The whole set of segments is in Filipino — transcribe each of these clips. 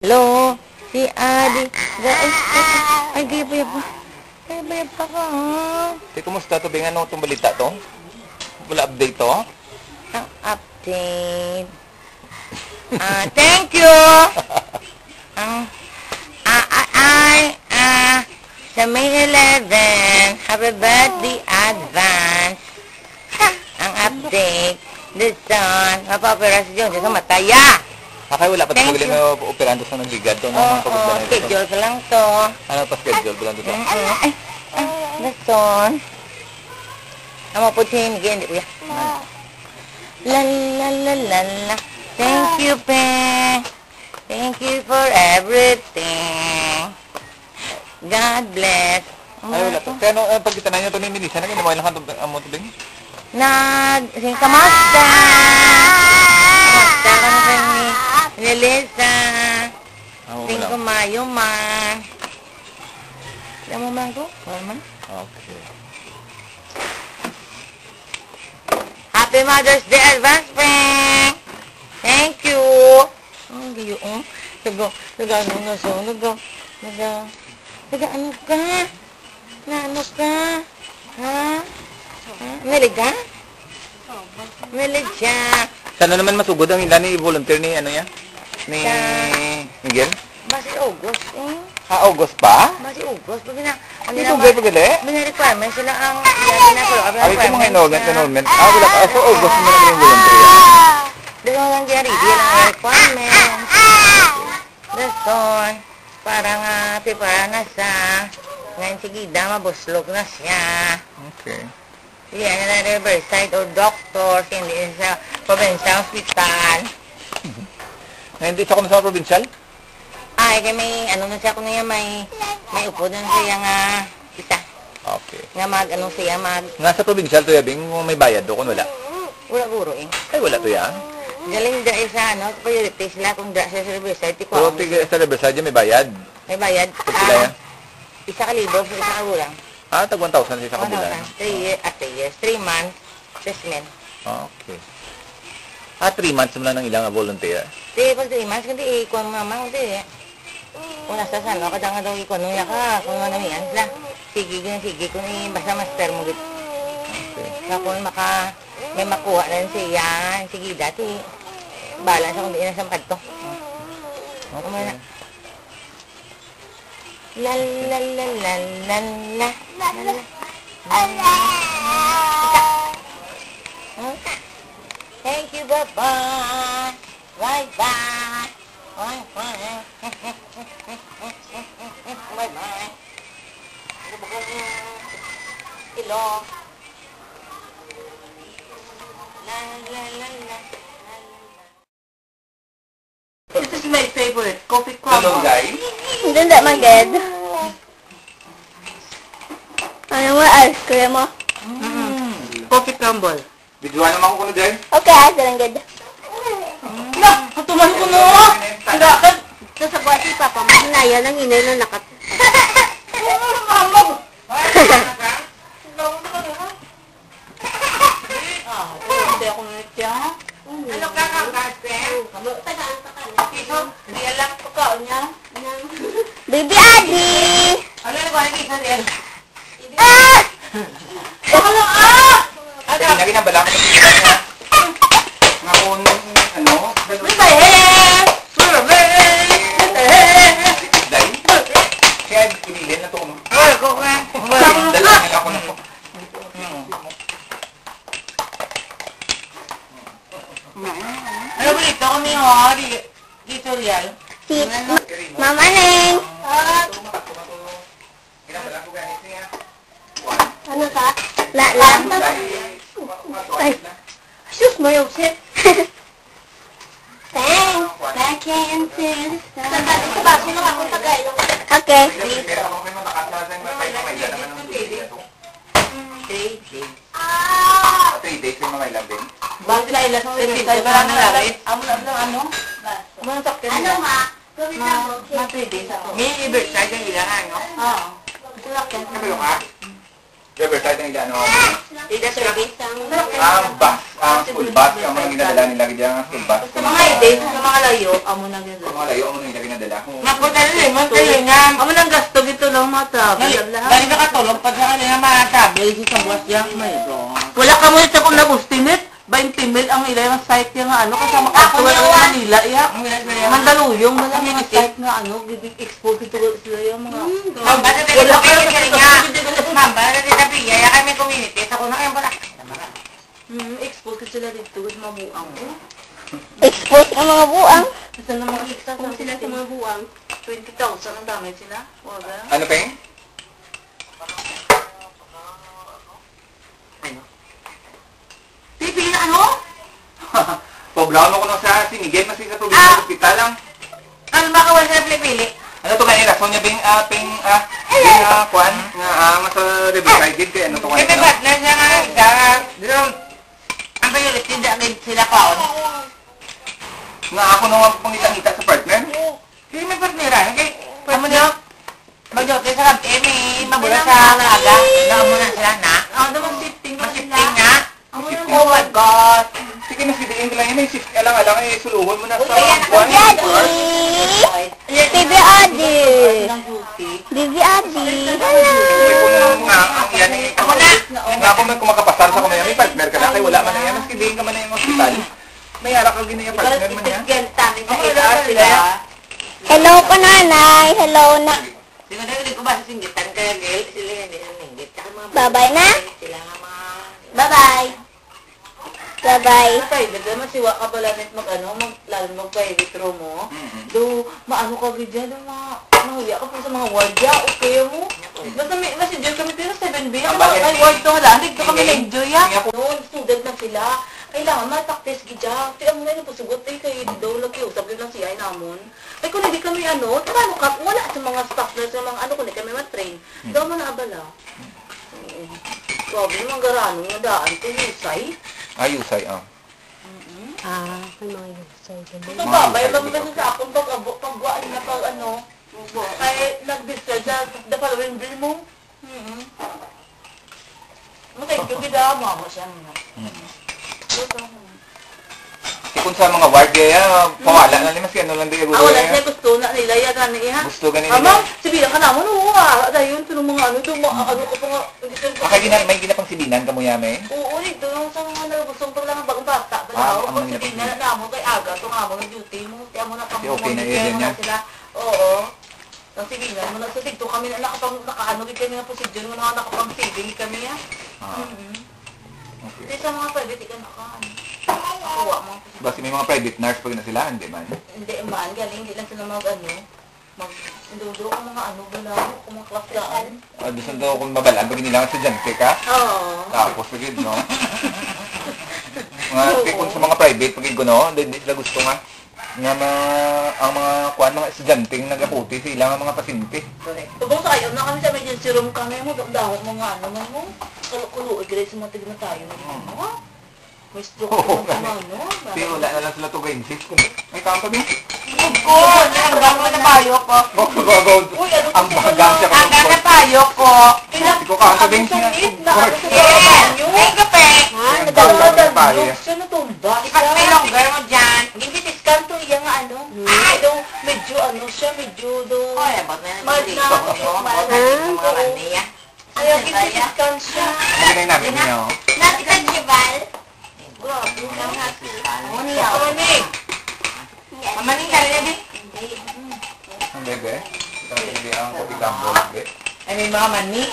Hello, si Adi. Ay, gayab pa. Gayab pa ka, ha? Kumusta to? Bingan itong balita to? Wala update to? Ang update. Thank you! Sa May 11, happy birthday advance. Ang update. This son, mapaoperasyon sa mataya. Kaya wala pa ito magaling na operando sa nagigad to. Schedule ka lang to. Ano pa schedule? Bilang to? Ay, this son. Ang maputin, hindi kuya. La la la la la. Thank you, Pe. Thank you for everything. God bless. Ay, wala to. Kaya pag itanay nyo ito ni Melissa, naginawa lang ang mo ito bing? Kamusta? Kamusta ka na ni Melissa? Sing kumayo man. Alam mo man ko? Wala man? Okay. Happy Mother's Day advance, friend! Thank you! Ang gayo, oh. Ano nga so? Ano ka? Ano ka? Ha? Meliga? Melidya. Sana naman masugod ang ila ni volunteer ni ano yan? Ni Miguel? Basi August, eh. August pa? Basi August. Hindi sugay pa gali? Bina-requirement sila ang ginagawa. Ay, ito mga enrollment. Wala pa. So, August mo naman yung volunteer yan. Doon lang diyan, ready lang ang requirement. Doon, parang prepare na sa ngayon sigida, mabuslog na siya. Okay. Yan na Riverside or doctor, hindi sa provincial hospital. Hindi siya kung sa provincial? Ay, kaya may, na siya kung niya, may upo doon siya nga isa. Okay. Nga siya Nga sa provincial to yabing, may bayad doon, wala? Wala guro eh. Ay, wala to yan. Galing da isa, priority sila kung da sa Riverside. So, sa Riverside may bayad? May bayad. Sila yan? Isa ka libo, isa ka gulang. Tag 1,000 sa isa kabulan. 3 years, 3 months, assessment. Okay. 3 months mo lang ng ilang volunteer? Pag 3 months, hindi ikon mama, hindi. Kung nasa sano, kadang daw ikon, nung yaka, kung ano yan, sila. Sige, kung basta master mo dito. Okay. Kung may makuha na rin siya, sige, dati, balance ako hindi na sampad to. Okay. La la la la la la la la. Thank you, bye-bye. Bye-bye. Bye-bye. Bye-bye. Hello. La la la la. This is my favorite, coffee crumble. Hello, guys. Hindi maged. Ano mo, ice cream mo? Coffee crumble. Bidyoan naman ko na dyan. Okay, asa lang ged. Patuman ko no! Hindi ka, sa buwati pa pa, mahinaya ng inay na nakat. Hindi ako nanitya. Ano ka girlfriend? Kiso, hindi alam ko ka niya. Baby Adi! Ano yung kaya kiso niya? Ah! Sabi na ginabala ko sa pizza niya. Nga kung, dahil, kaya pinilin na ito ko. Dala nila ako na ito. Ano ba ito kami ho? Dito real? Si Mama Neng! Ginabala ko ganit niya. Ano ka? Lang. Ay, sus mo yung sit. Thanks. Back into the sun. Sa baso lang akong Tagalog. Okay. Pero ako may makakasal sa mga pamilya naman ng video na ito. 3 days. 3 days yung mga ilang din. Bakit sila ilas ng tayo ba ng larit? Amo na ano? Amo na sakit nila. Ano ma? Ma 3 days ako. May i-birthday yung ilan ano? Oo. Gusto lang yan. Kabalo ka? Riverside ang ilan, Dito service. ang bus, ang school bus, ang mga ginadala nila dyan, ang school bus. Sa mga ide, sa mga layo, amo na gano'n. Sa mga layo, ang mga ginadala. Napunta nga. Amo nang gasto dito lang mga travel. Dali na katulong, pag sa kanila mga travel, sa buwas yan, may wala ka mo ito kung nag-estimate. 20 mil ang ilang site yung ano, kasama actual ang Manila, iya. Mandaluyong, wala mga site nga ano, export ito sila yung mga... Ma'am, basta tayo sa community nga. Ma'am, basta tayo sa piya, ya kami community, sa kuna kayo pala. Export sila dito, sa mga buang. Export ang mga buang. Basta na mga iksa sila sa mga buang. 20,000 ang dami sila. Waga. Ano, Peng? Pipili na ano? Poblawan mo ko nung sa Sinigay, mas sa probinsya hospital lang. Ano ba kawal sa pipili? Ano to kanina? So niya bing kuan nga mas Riverside kay ano to kanina? Kaya ba't na siya nga dito ang payulit sila paon? Nga ako nung pangita-ngita sa partner. Hindi may partnera. Kaya mo niyo mag-jote sa kampi, may mabula sa aga. Naamo na sila na. Oo, mag-shifting nga. Oh my God! Sige na, sidiin ko lang yun. Alang-alang suluhon mo na sa Bibi Adi! Bibi Adi! Bibi Adi! May puno nga, ang yan eh. Ako na! Nga ako may kumakapasar sa kumaya, may partner ka na, kaya wala man na yan. Mas kidiin ka man na yung hospital. May harap ka ginaya partner man yan. Hello po, nanay! Hello na! Hindi ko ba singgitan kaya sila hindi nanginggit. Bye-bye na! Sila nga mga... Bye-bye! Bye-bye! Private naman, siwa ka pala net lalo mag-private room mo. Do, maano ka gidya, do mahuya ka po sa mga wardya, okay mo. Basta enjoy kami pero 7B, ay ward to hala, hindi kami na-enjoy noon, student na sila. Kailangan mataktis gidya. Tiyan mo na yung pasugot eh, kayo daw nag-iusap yun lang siya ay namon. Ay kung hindi kami tarano ka, wala sa mga staff na sa mga kung hindi kami matrain. Daw mo na abala. Sabi mo, ang garano nga daan, tuyusay. Ayusay, May mga yusay. Ito ba? Bayabang ba sa akong pag-buwan na kaya nag-discharge na the following bill mo? Thank you, kita mama siya. Kung sa mga ward kaya, pawala na naman si ano lang din. Wala siya gusto na nila yan iha. Gusto ganito. Ama, sibilan ka naman, oo nga. Dahil yun, mga ano ko pa nga. May ginapang sibinan ka mo yame? Oo, ito yung sa mga nagusong pa lang ang bagong bata. Kung sibilan na mo kay aga, ito nga mo ng duty mo. Kaya mo na pang okay na yun yan. Oo. Ang sibilan mo, nagsasigto kami na nakaano kami na procedure mo na nakapang-saving kami ya. Kasi sa mga private, ikaw nakuha mo. Basta may mga private nurse pag na sila, hindi man? Hindi man, galing, hindi lang sila mag-indudo ang mga bala, kung mga klasaan. Gusto daw kung mabalaan, pag inilangan sa dyan, ka? Oo. Tapos, agad, no? Kung sa mga private, pag no, hindi sila gusto nga. Nga ang mga mga estudyanteng nag-aputi sila ang mga pasyente. Correct. Tubong sa kayo, na kami sa emergency room kami mo, dahil mga mo, kalukulo, grade sa mga tignan tayo. May stroke naman sa mga, Pero wala na lang sila to gain 6. May company? Ko! Ang bago na payo ko. Ang bagang siya ka. Ang bago na payo ko. Hindi ko kakabing siya. Yung kape. Siya natumba. Ipag-may longer mo dyan. Hindi discount to yung medyo siya, medyo do. Mahal na. Ayaw discount siya. Ano namin niya? Nakita niyo ba? Grabe, Mamaning! Mamaning ka rin na din? Hindi, be. Hindi ang kapitambo. Ay, may mga mani?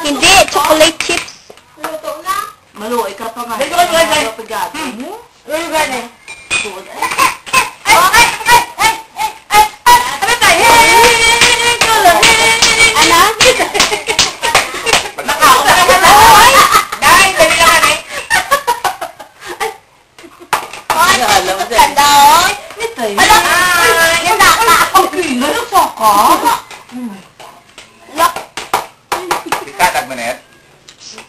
Hindi, chocolate chips. Luto na? Maluoy ka pa nga. Dito ka dyan! Luto ka na? Ikatag mo na yan?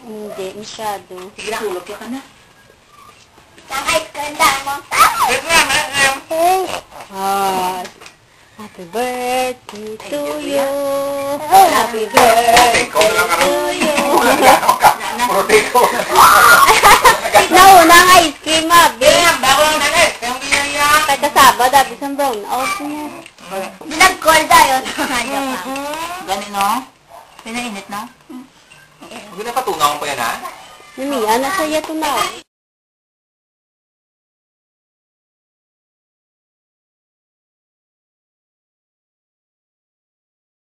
Hindi, masyado. Sige na, hulog ka na. Nakay ko lang mo. Happy birthday to you. Happy birthday Ikaw na lang to you. ko. Nauna ang ice cream, abi. Bago lang nalit. Kayong ginaya. Kaya kasaba, dabi sa brown out niya. Binag-call tayo. Ganun, no? Pinainit, no? Hindi na patunaw pa yan, ha? Namiya na sa yato na.